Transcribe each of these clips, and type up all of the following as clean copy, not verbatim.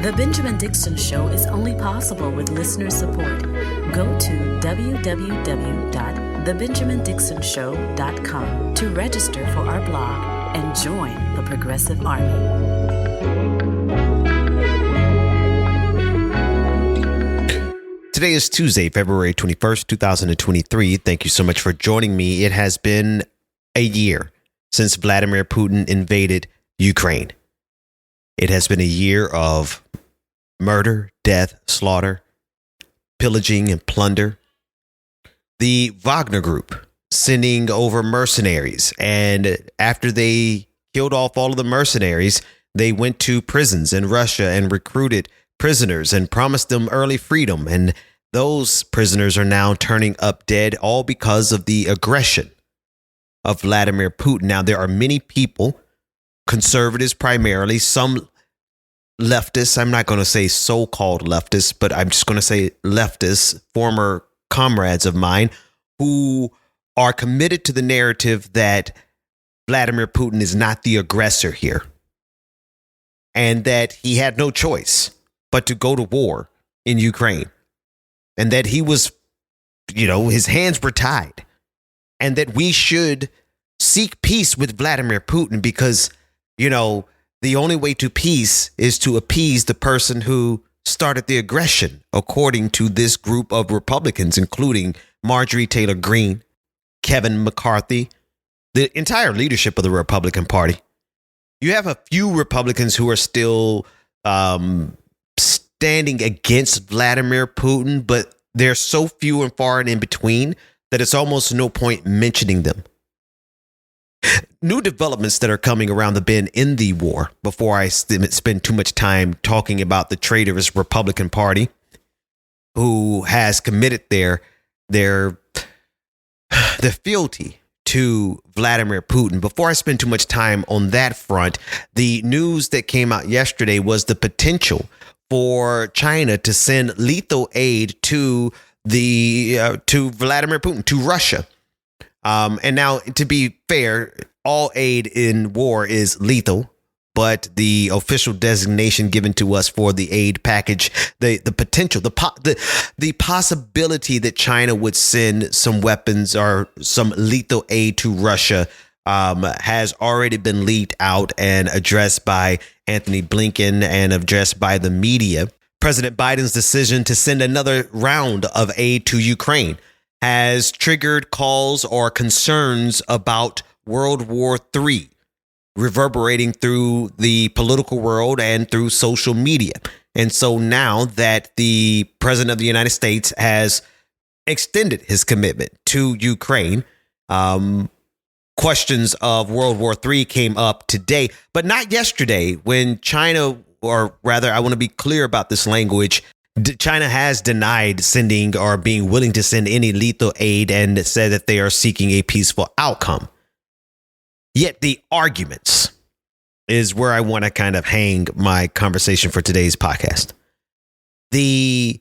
The Benjamin Dixon Show is only possible with listener support. Go to www.thebenjamindixonshow.com to register for our blog and join the Progressive Army. Today is Tuesday, February 21st, 2023. Thank you so much for joining me. It has been a year since Vladimir Putin invaded Ukraine. It has been a year of murder, death, slaughter, pillaging, and plunder. The Wagner Group sending over mercenaries, and after they killed off all of the mercenaries, they went to prisons in Russia and recruited prisoners and promised them early freedom. And those prisoners are now turning up dead, all because of the aggression of Vladimir Putin. Now, there are many people, conservatives primarily, some leftists, I'm not going to say so-called leftists, but I'm just going to say leftists, former comrades of mine, who are committed to the narrative that Vladimir Putin is not the aggressor here, and that he had no choice but to go to war in Ukraine, and that he was, his hands were tied, and that we should seek peace with Vladimir Putin because, the only way to peace is to appease the person who started the aggression, according to this group of Republicans, including Marjorie Taylor Greene, Kevin McCarthy, the entire leadership of the Republican Party. You have a few Republicans who are still standing against Vladimir Putin, but they're so few and far and in between that it's almost no point mentioning them. New developments that are coming around the bend in the war, before I spend too much time talking about the traitorous Republican Party, who has committed their fealty to Vladimir Putin. Before I spend too much time on that front, the news that came out yesterday was the potential for China to send lethal aid to Vladimir Putin, to Russia. And now, to be fair, all aid in war is lethal, but the official designation given to us for the aid package, the potential, the possibility that China would send some weapons or some lethal aid to Russia has already been leaked out and addressed by Anthony Blinken and addressed by the media. President Biden's decision to send another round of aid to Ukraine has triggered calls or concerns about World War III, reverberating through the political world and through social media. And so now that the president of the United States has extended his commitment to Ukraine, questions of World War III came up today, but not yesterday, when China, or rather, I want to be clear about this language, China has denied sending or being willing to send any lethal aid and said that they are seeking a peaceful outcome. Yet the arguments is where I want to kind of hang my conversation for today's podcast. The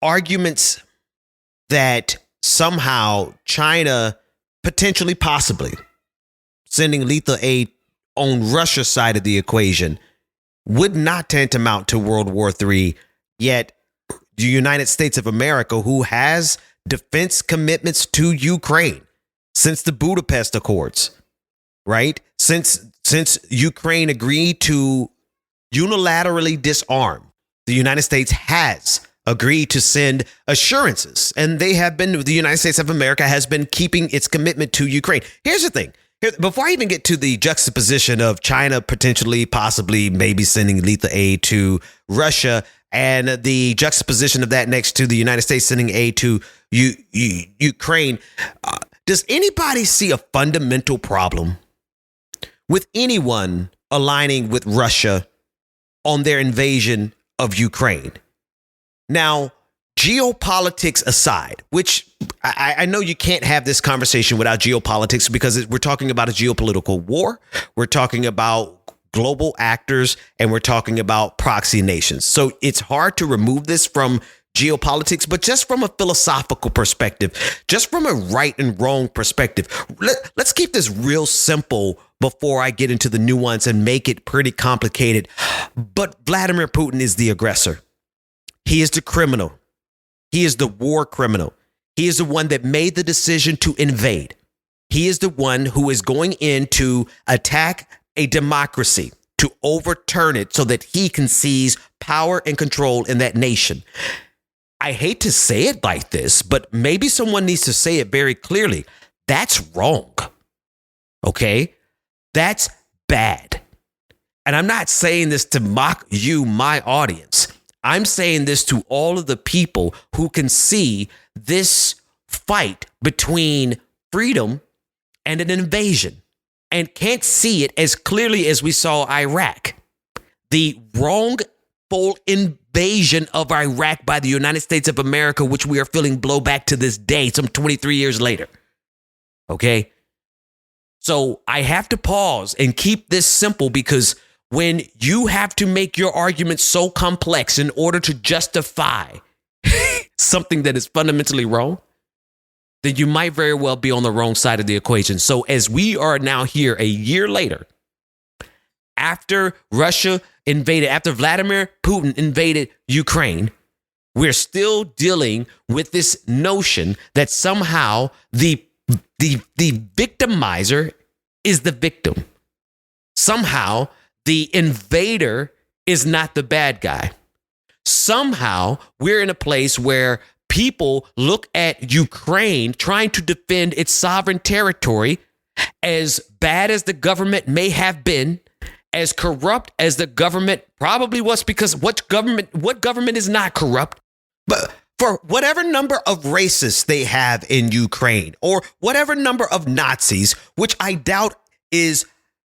arguments that somehow China potentially, possibly sending lethal aid on Russia's side of the equation would not tantamount to World War III, yet the United States of America, who has defense commitments to Ukraine since the Budapest Accords, right? Since Ukraine agreed to unilaterally disarm, the United States has agreed to send assurances, and the United States of America has been keeping its commitment to Ukraine. Here's the thing. Before I even get to the juxtaposition of China potentially, possibly, maybe sending lethal aid to Russia, and the juxtaposition of that next to the United States sending aid to Ukraine, does anybody see a fundamental problem with anyone aligning with Russia on their invasion of Ukraine? Now, geopolitics aside, which I know you can't have this conversation without geopolitics, because we're talking about a geopolitical war. We're talking about global actors, and we're talking about proxy nations. So it's hard to remove this from geopolitics, but just from a philosophical perspective, just from a right and wrong perspective. Let's keep this real simple before I get into the nuance and make it pretty complicated. But Vladimir Putin is the aggressor. He is the criminal. He is the war criminal. He is the one that made the decision to invade. He is the one who is going in to attack a democracy, to overturn it so that he can seize power and control in that nation. I hate to say it like this, but maybe someone needs to say it very clearly. That's wrong. Okay? That's bad. And I'm not saying this to mock you, my audience. I'm saying this to all of the people who can see this fight between freedom and an invasion and can't see it as clearly as we saw Iraq. The wrongful invasion of Iraq by the United States of America, which we are feeling blowback to this day, some 23 years later. Okay? So I have to pause and keep this simple, because when you have to make your argument so complex in order to justify something that is fundamentally wrong, then you might very well be on the wrong side of the equation. So as we are now here a year later, after Russia invaded, after Vladimir Putin invaded Ukraine, we're still dealing with this notion that somehow the victimizer is the victim. Somehow the invader is not the bad guy. Somehow we're in a place where people look at Ukraine trying to defend its sovereign territory, as bad as the government may have been, as corrupt as the government probably was, because what government is not corrupt? But for whatever number of racists they have in Ukraine, or whatever number of Nazis, which I doubt is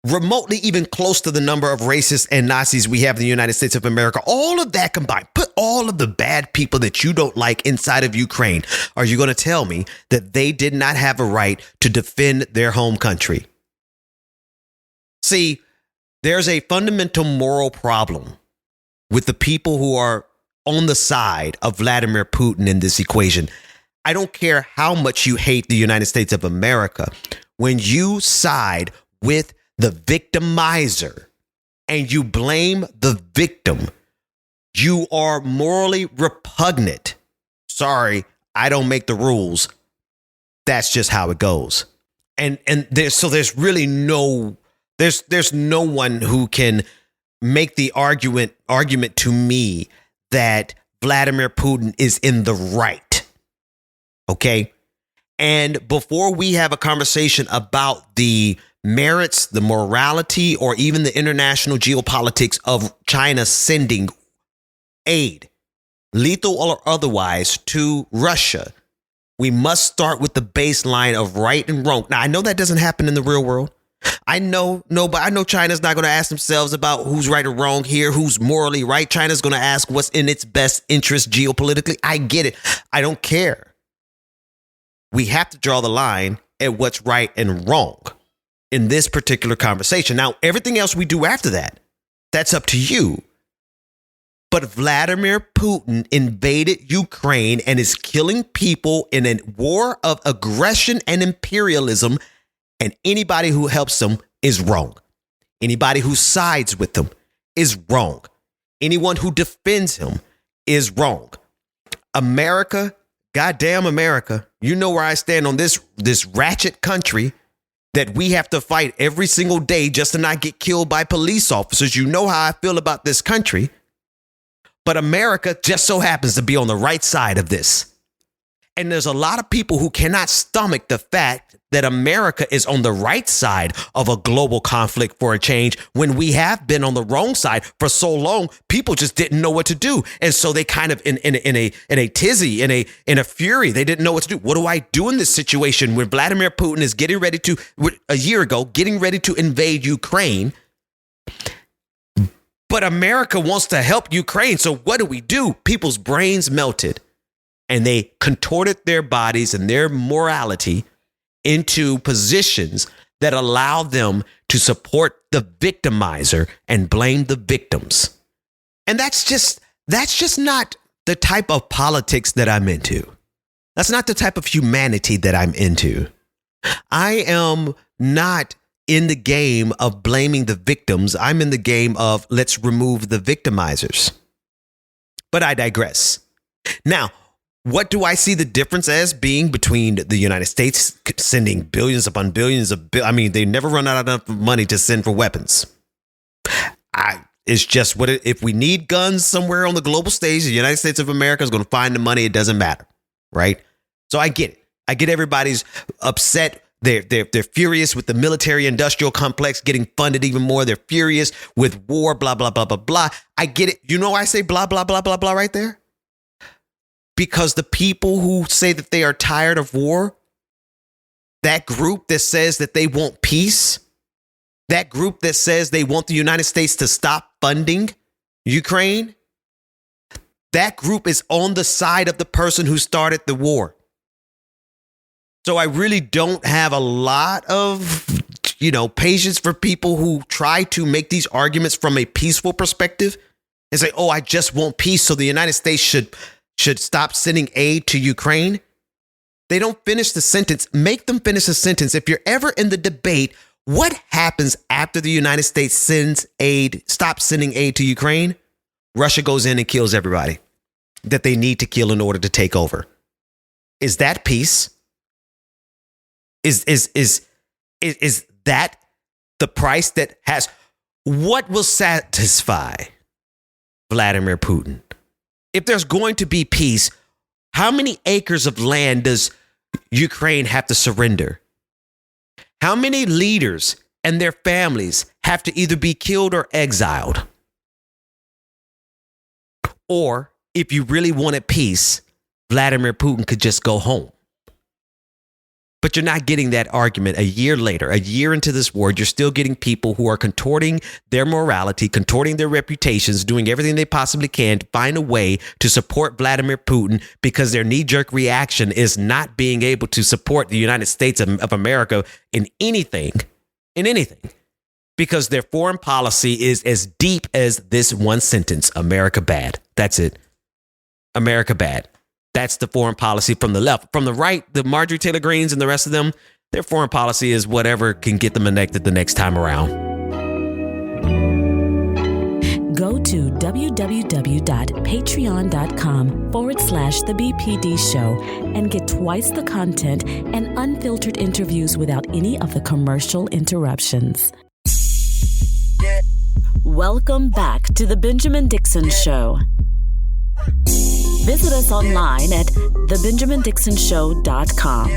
remotely even close to the number of racists and Nazis we have in the United States of America, all of that combined, put all of the bad people that you don't like inside of Ukraine. Are you going to tell me that they did not have a right to defend their home country? See, there's a fundamental moral problem with the people who are on the side of Vladimir Putin in this equation. I don't care how much you hate the United States of America. When you side with the victimizer and you blame the victim, you are morally repugnant. Sorry, I don't make the rules. That's just how it goes. And there's really no one who can make the argument to me that Vladimir Putin is in the right. Okay? And before we have a conversation about the merits, the morality, or even the international geopolitics of China sending aid, lethal or otherwise, to Russia, we must start with the baseline of right and wrong. Now, I know that doesn't happen in the real world. I know China's not going to ask themselves about who's right or wrong here, who's morally right. China's going to ask what's in its best interest geopolitically. I get it. I don't care. We have to draw the line at what's right and wrong in this particular conversation. Now, everything else we do after that, that's up to you. But Vladimir Putin invaded Ukraine and is killing people in a war of aggression and imperialism. And anybody who helps them is wrong. Anybody who sides with them is wrong. Anyone who defends him is wrong. America, goddamn America, you know where I stand on this ratchet country that we have to fight every single day just to not get killed by police officers. You know how I feel about this country. But America just so happens to be on the right side of this. And there's a lot of people who cannot stomach the fact that America is on the right side of a global conflict for a change, when we have been on the wrong side for so long. People just didn't know what to do. And so they kind of in a tizzy, in a fury, they didn't know what to do. What do I do in this situation when Vladimir Putin is getting ready to invade Ukraine? But America wants to help Ukraine. So what do? People's brains melted. And they contorted their bodies and their morality into positions that allow them to support the victimizer and blame the victims. And that's just not the type of politics that I'm into. That's not the type of humanity that I'm into. I am not in the game of blaming the victims. I'm in the game of let's remove the victimizers. But I digress. Now, what do I see the difference as being between the United States sending billions upon billions of they never run out of enough money to send for weapons. It's just if we need guns somewhere on the global stage, the United States of America is going to find the money. It doesn't matter. Right. So I get it. I get everybody's upset. They're furious with the military industrial complex getting funded even more. They're furious with war, blah, blah, blah, blah, blah. I get it. You know why I say blah, blah, blah, blah, blah right there? Because the people who say that they are tired of war, that group that says that they want peace, that group that says they want the United States to stop funding Ukraine, that group is on the side of the person who started the war. So I really don't have a lot of, patience for people who try to make these arguments from a peaceful perspective and say, oh, I just want peace, so the United States should stop sending aid to Ukraine. They don't finish the sentence. Make them finish the sentence. If you're ever in the debate, what happens after the United States stops sending aid to Ukraine? Russia goes in and kills everybody that they need to kill in order to take over. Is that peace? Is that the price that has what will satisfy Vladimir Putin? If there's going to be peace, how many acres of land does Ukraine have to surrender? How many leaders and their families have to either be killed or exiled? Or if you really wanted peace, Vladimir Putin could just go home. But you're not getting that argument a year later, a year into this war. You're still getting people who are contorting their morality, contorting their reputations, doing everything they possibly can to find a way to support Vladimir Putin because their knee-jerk reaction is not being able to support the United States of America in anything, because their foreign policy is as deep as this one sentence: America bad. That's it. America bad. That's the foreign policy from the left. From the right, the Marjorie Taylor Greenes and the rest of them, their foreign policy is whatever can get them elected the next time around. Go to www.patreon.com/The BPD Show and get twice the content and unfiltered interviews without any of the commercial interruptions. Welcome back to The Benjamin Dixon Show. Visit us online at thebenjamindixonshow.com.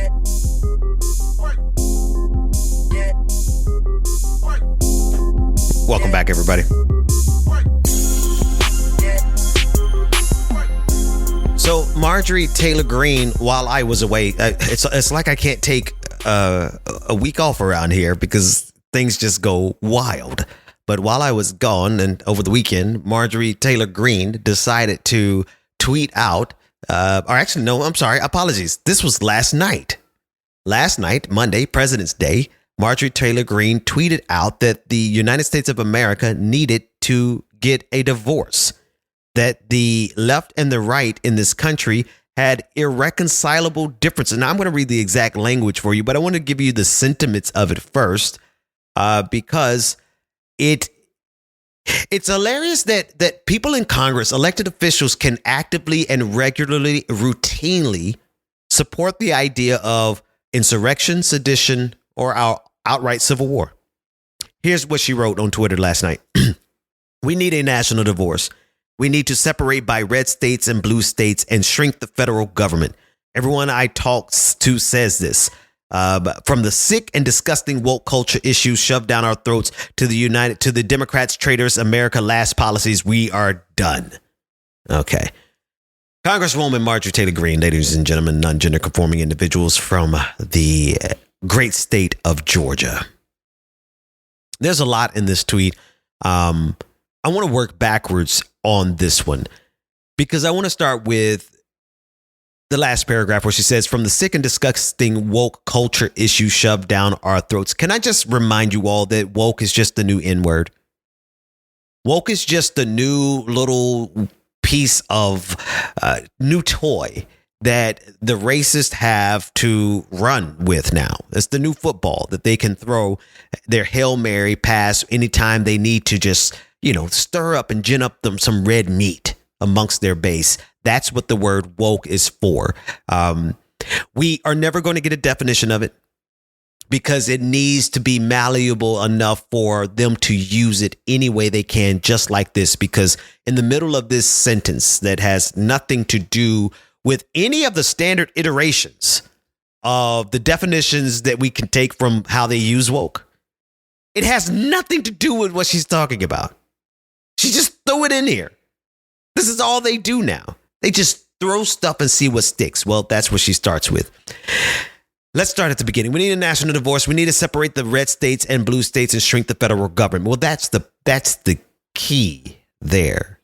Welcome back, everybody. So Marjorie Taylor Greene, while I was away, it's like I can't take a week off around here because things just go wild. But while I was gone and over the weekend, Marjorie Taylor Greene decided to tweet out, apologies. This was last night. Last night, Monday, President's Day, Marjorie Taylor Greene tweeted out that the United States of America needed to get a divorce, that the left and the right in this country had irreconcilable differences. Now, I'm going to read the exact language for you, but I want to give you the sentiments of it first, because it's hilarious that people in Congress, elected officials, can actively and regularly, routinely support the idea of insurrection, sedition, or outright civil war. Here's what she wrote on Twitter last night. We need a national divorce. We need to separate by red states and blue states and shrink the federal government. Everyone I talk to says this. From the sick and disgusting woke culture issues shoved down our throats to the Democrats' traitors, America last policies, we are done. Okay. Congresswoman Marjorie Taylor Greene, ladies and gentlemen, non-gender conforming individuals from the great state of Georgia. There's a lot in this tweet. I want to work backwards on this one because I want to start with the last paragraph where she says, from the sick and disgusting woke culture issue shoved down our throats. Can I just remind you all that woke is just the new N-word? Woke is just the new little piece of new toy that the racists have to run with now. It's the new football that they can throw their Hail Mary pass anytime they need to just, stir up and gin up some red meat amongst their base. That's what the word woke is for. We are never going to get a definition of it because it needs to be malleable enough for them to use it any way they can, just like this, because in the middle of this sentence that has nothing to do with any of the standard iterations of the definitions that we can take from how they use woke, it has nothing to do with what she's talking about. She just threw it in here. This is all they do now. They just throw stuff and see what sticks. Well, that's what she starts with. Let's start at the beginning. We need a national divorce. We need to separate the red states and blue states and shrink the federal government. Well, that's the key there.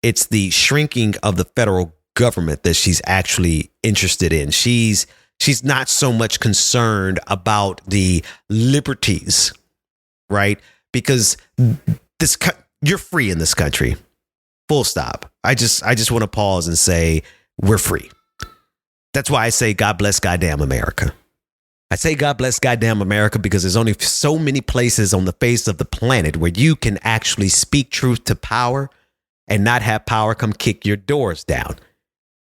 It's the shrinking of the federal government that she's actually interested in. She's not so much concerned about the liberties, right? Because you're free in this country. Full stop. I just want to pause and say we're free. That's why I say God bless goddamn America. I say God bless goddamn America because there's only so many places on the face of the planet where you can actually speak truth to power and not have power come kick your doors down.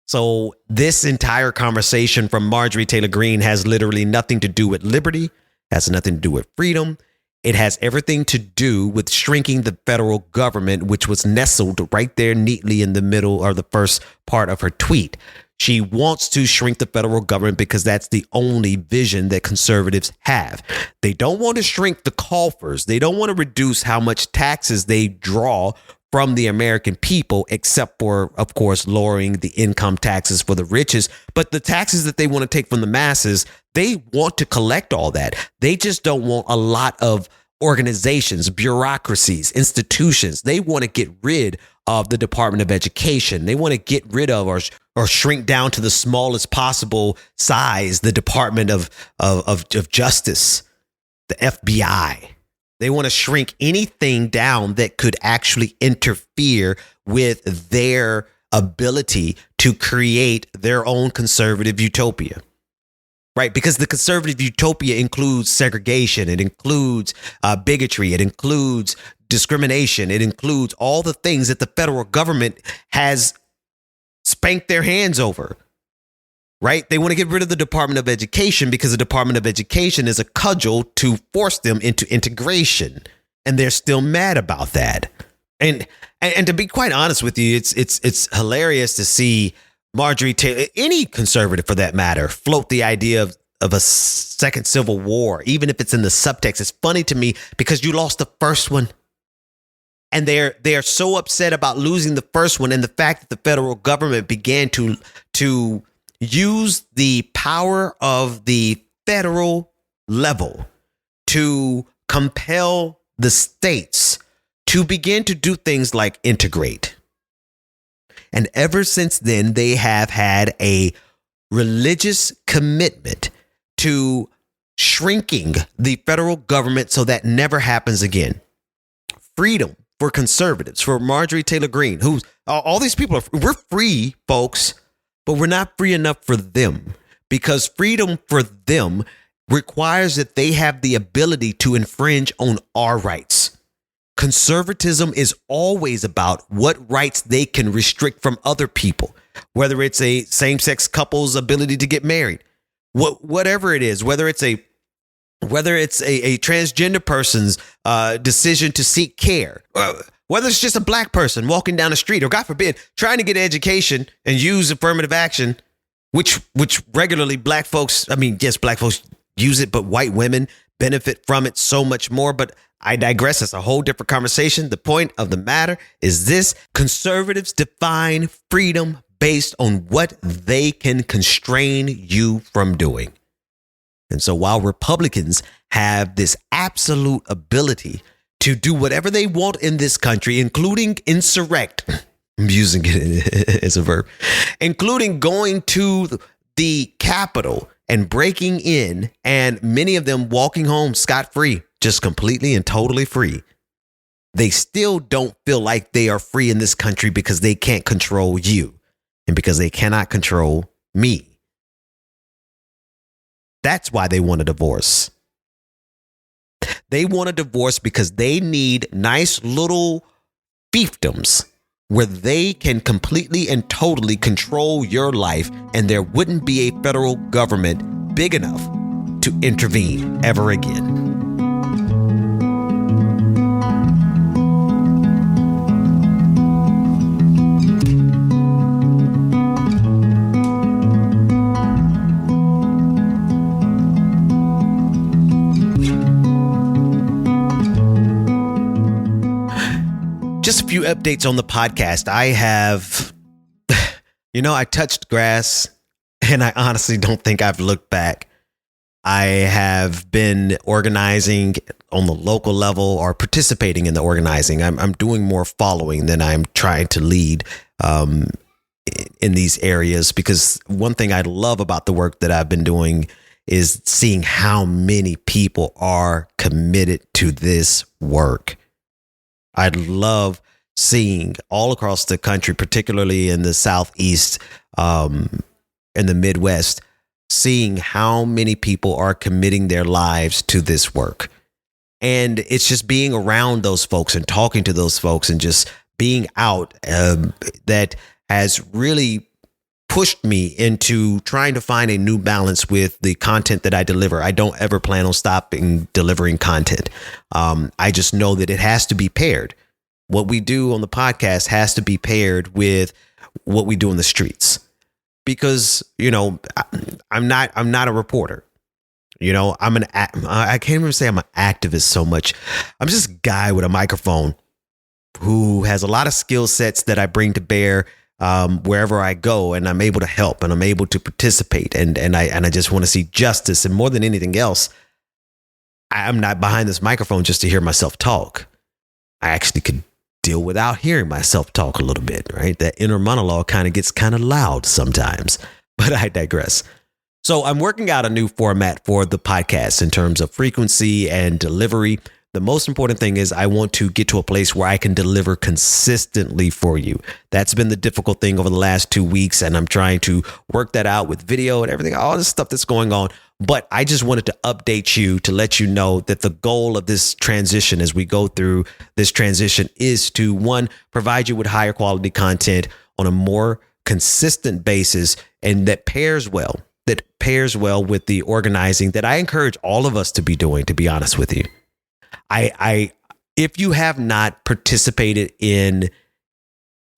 So this entire conversation from Marjorie Taylor Greene has literally nothing to do with liberty, has nothing to do with freedom. It has everything to do with shrinking the federal government, which was nestled right there neatly in the middle or the first part of her tweet. She wants to shrink the federal government because that's the only vision that conservatives have. They don't want to shrink the coffers. They don't want to reduce how much taxes they draw from the American people, except for, of course, lowering the income taxes for the richest. But the taxes that they want to take from the masses, they want to collect all that. They just don't want a lot of organizations, bureaucracies, institutions. They want to get rid of the Department of Education. They want to get rid of or shrink down to the smallest possible size the Department of Justice, the FBI. They want to shrink anything down that could actually interfere with their ability to create their own conservative utopia. Right, because the conservative utopia includes segregation, it includes bigotry, it includes discrimination, it includes all the things that the federal government has spanked their hands over. Right, they want to get rid of the Department of Education because the Department of Education is a cudgel to force them into integration, and they're still mad about that. And to be quite honest with you, it's hilarious to see Marjorie Taylor, any conservative for that matter, float the idea of a second civil war, even if it's in the subtext. It's funny to me because you lost the first one. And they are so upset about losing the first one and the fact that the federal government began to use the power of the federal level to compel the states to begin to do things like integrate. And ever since then, they have had a religious commitment to shrinking the federal government so that never happens again. Freedom for conservatives, for Marjorie Taylor Greene, who's all these people we're free, folks, but we're not free enough for them because freedom for them requires that they have the ability to infringe on our rights. Conservatism is always about what rights they can restrict from other people, whether it's a same-sex couple's ability to get married, whatever it is, whether it's a transgender person's decision to seek care, whether it's just a black person walking down the street, or God forbid, trying to get an education and use affirmative action, which regularly black folks, yes, black folks use it, but white women benefit from it so much more. But I digress. That's a whole different conversation. The point of the matter is this: conservatives define freedom based on what they can constrain you from doing. And so while Republicans have this absolute ability to do whatever they want in this country, including insurrect, I'm using it as a verb, including going to the Capitol and breaking in, and many of them walking home scot-free, just completely and totally free. they still don't feel like they are free in this country because they can't control you and because they cannot control me. That's why they want a divorce. They want a divorce because they need nice little fiefdoms where they can completely and totally control your life, and there wouldn't be a federal government big enough to intervene ever again. Just a few updates on the podcast. I have, I touched grass, and I honestly don't think I've looked back. I have been organizing on the local level or participating in the organizing. I'm doing more following than I'm trying to lead in these areas, because one thing I love about the work that I've been doing is seeing how many people are committed to this work. I love seeing all across the country, particularly in the Southeast, in the Midwest, seeing how many people are committing their lives to this work. And it's just being around those folks and talking to those folks and just being out that has really pushed me into trying to find a new balance with the content that I deliver. I don't ever plan on stopping delivering content. I just know that it has to be paired. What we do on the podcast has to be paired with what we do in the streets, because, I'm not a reporter. I can't even say I'm an activist so much. I'm just a guy with a microphone who has a lot of skill sets that I bring to bear wherever I go, and I'm able to help and I'm able to participate. And I just want to see justice. And more than anything else, I'm not behind this microphone just to hear myself talk. I actually could deal without hearing myself talk a little bit, right? That inner monologue kind of gets kind of loud sometimes, but I digress. So I'm working out a new format for the podcast in terms of frequency and delivery. The most important thing is I want to get to a place where I can deliver consistently for you. That's been the difficult thing over the last 2 weeks, and I'm trying to work that out with video and everything, all this stuff that's going on. But I just wanted to update you to let you know that the goal of this transition as we go through this transition is to, one, provide you with higher quality content on a more consistent basis, and that pairs well with the organizing that I encourage all of us to be doing, to be honest with you. If you have not participated in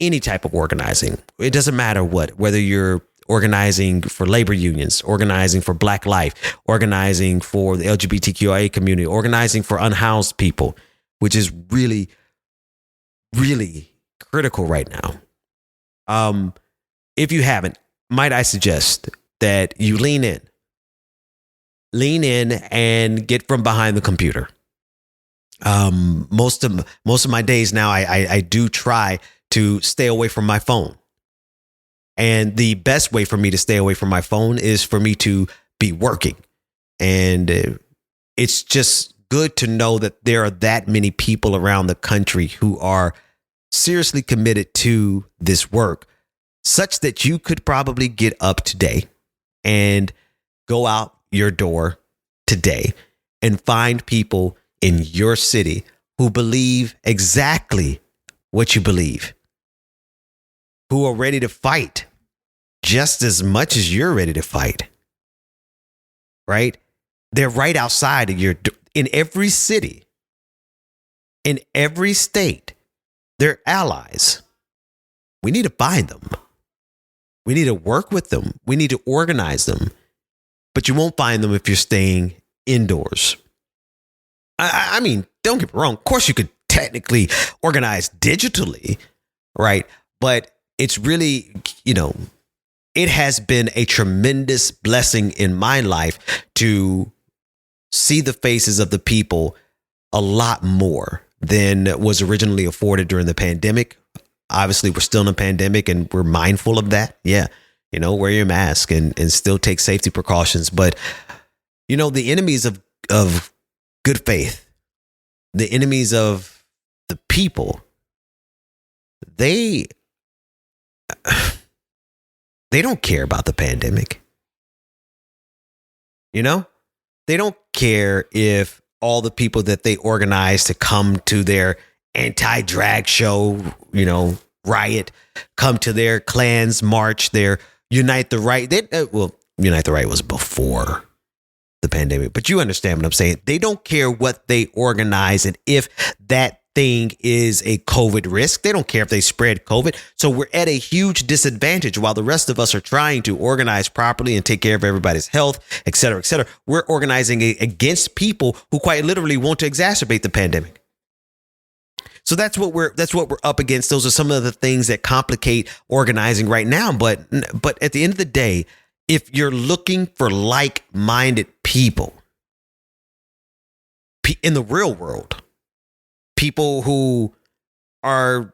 any type of organizing, it doesn't matter whether you're organizing for labor unions, organizing for Black life, organizing for the LGBTQIA community, organizing for unhoused people, which is really, really critical right now. If you haven't, might I suggest that you lean in and get from behind the computer. Most of my days now, I do try to stay away from my phone. And the best way for me to stay away from my phone is for me to be working. And it's just good to know that there are that many people around the country who are seriously committed to this work, such that you could probably get up today and go out your door today and find people in your city who believe exactly what you believe, who are ready to fight just as much as you're ready to fight, right? They're right outside of in every city, in every state. They're allies. We need to find them. We need to work with them. We need to organize them. But you won't find them if you're staying indoors. I mean, don't get me wrong. Of course, you could technically organize digitally, right? But it's really, it has been a tremendous blessing in my life to see the faces of the people a lot more than was originally afforded during the pandemic. Obviously, we're still in a pandemic and we're mindful of that. Yeah. Wear your mask and still take safety precautions. But, the enemies of good faith, the enemies of the people, they don't care about the pandemic. You know, they don't care if all the people that they organize to come to their anti-drag show, riot, come to their Klans march, their Unite the Right. Unite the Right was before the pandemic, but you understand what I'm saying. They don't care what they organize and if that thing is a COVID risk. They don't care if they spread COVID. So we're at a huge disadvantage while the rest of us are trying to organize properly and take care of everybody's health, et cetera, et cetera. We're organizing against people who quite literally want to exacerbate the pandemic. So that's what we're up against. Those are some of the things that complicate organizing right now. But at the end of the day, if you're looking for like-minded people in the real world, people who are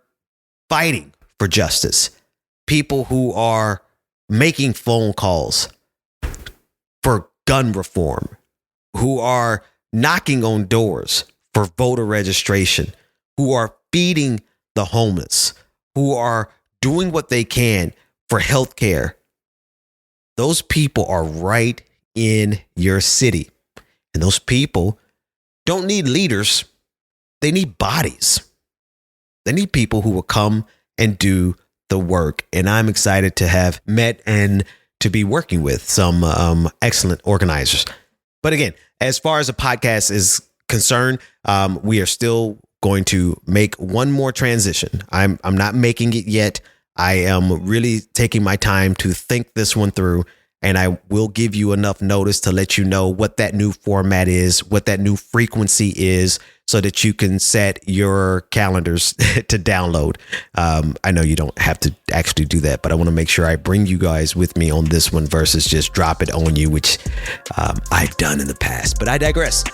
fighting for justice, people who are making phone calls for gun reform, who are knocking on doors for voter registration, who are feeding the homeless, who are doing what they can for health care, those people are right in your city. And those people don't need leaders. They need bodies. They need people who will come and do the work. And I'm excited to have met and to be working with some excellent organizers. But again, as far as the podcast is concerned, we are still going to make one more transition. I'm not making it yet. I am really taking my time to think this one through, and I will give you enough notice to let you know what that new format is, what that new frequency is, so that you can set your calendars to download. I know you don't have to actually do that, but I want to make sure I bring you guys with me on this one versus just drop it on you, which I've done in the past, but I digress.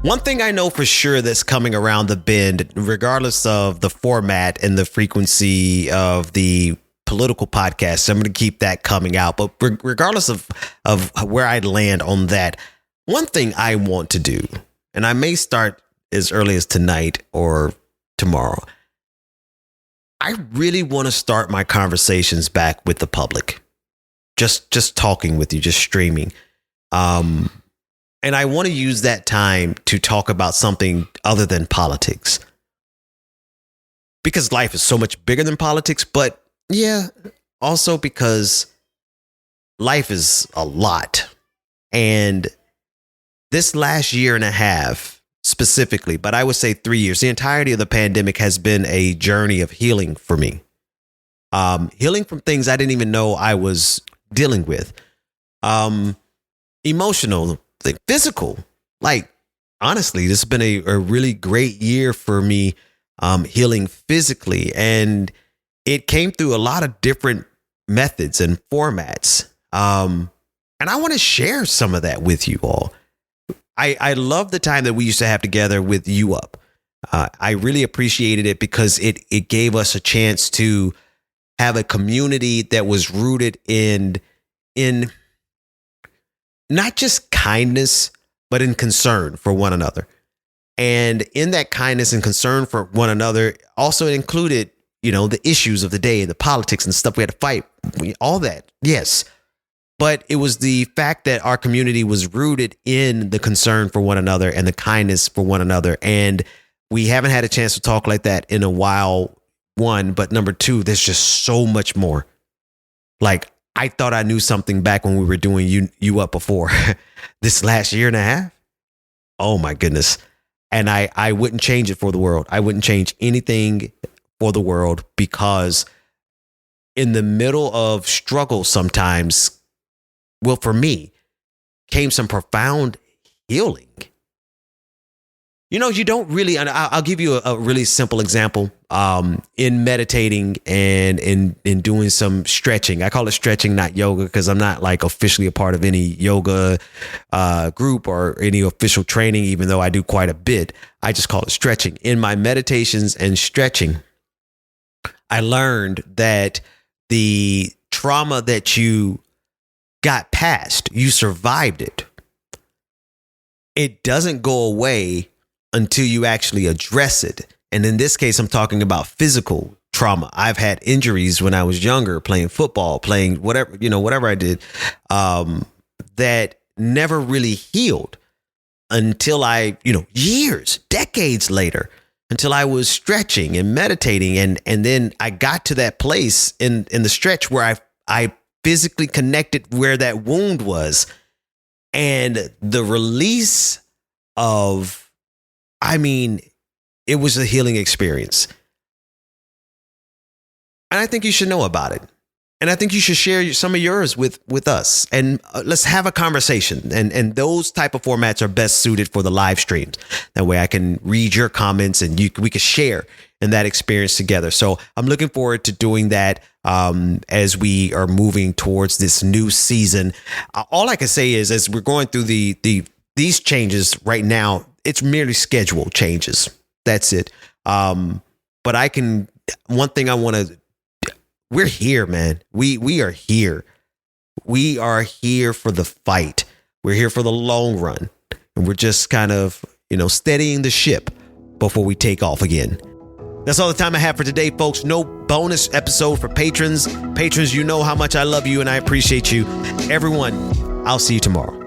One thing I know for sure that's coming around the bend, regardless of the format and the frequency of the political podcast, I'm going to keep that coming out. But regardless of where I land on that, one thing I want to do, and I may start as early as tonight or tomorrow, I really want to start my conversations back with the public, just talking with you, just streaming. And I want to use that time to talk about something other than politics, because life is so much bigger than politics. But yeah, also because life is a lot. And this last year and a half specifically, but I would say 3 years, the entirety of the pandemic has been a journey of healing for me. Healing from things I didn't even know I was dealing with. Emotional, physical. Like, honestly, this has been a really great year for me, healing physically. And it came through a lot of different methods and formats. And I want to share some of that with you all. I love the time that we used to have together with You Up. I really appreciated it because it gave us a chance to have a community that was rooted in not just kindness, but in concern for one another. And in that kindness and concern for one another also included, the issues of the day, the politics and stuff we had to fight, all that. Yes. But it was the fact that our community was rooted in the concern for one another and the kindness for one another. And we haven't had a chance to talk like that in a while, one. But number two, there's just so much more. Like, I thought I knew something back when we were doing you Up before. This last year and a half. Oh, my goodness. And I wouldn't change it for the world. I wouldn't change anything for the world, because in the middle of struggle sometimes, well, for me, came some profound healing. You don't really, and I'll give you a really simple example. In meditating and in doing some stretching, I call it stretching, not yoga, because I'm not like officially a part of any yoga group or any official training, even though I do quite a bit. I just call it stretching. In my meditations and stretching, I learned that the trauma that you got past, you survived it. It doesn't go away until you actually address it. And in this case, I'm talking about physical trauma. I've had injuries when I was younger, playing football, playing whatever I did, that never really healed until years, decades later, until I was stretching and meditating. And then I got to that place in the stretch where I physically connected where that wound was, and the release of, it was a healing experience. And I think you should know about it. And I think you should share some of yours with us. And let's have a conversation. And those type of formats are best suited for the live streams. That way I can read your comments and we can share in that experience together. So I'm looking forward to doing that as we are moving towards this new season. All I can say is, as we're going through these changes right now, it's merely schedule changes. That's it. But one thing I want to, we're here, man. We are here. We are here for the fight. We're here for the long run. And we're just kind of, steadying the ship before we take off again. That's all the time I have for today, folks. No bonus episode for patrons. Patrons, you know how much I love you and I appreciate you. Everyone, I'll see you tomorrow.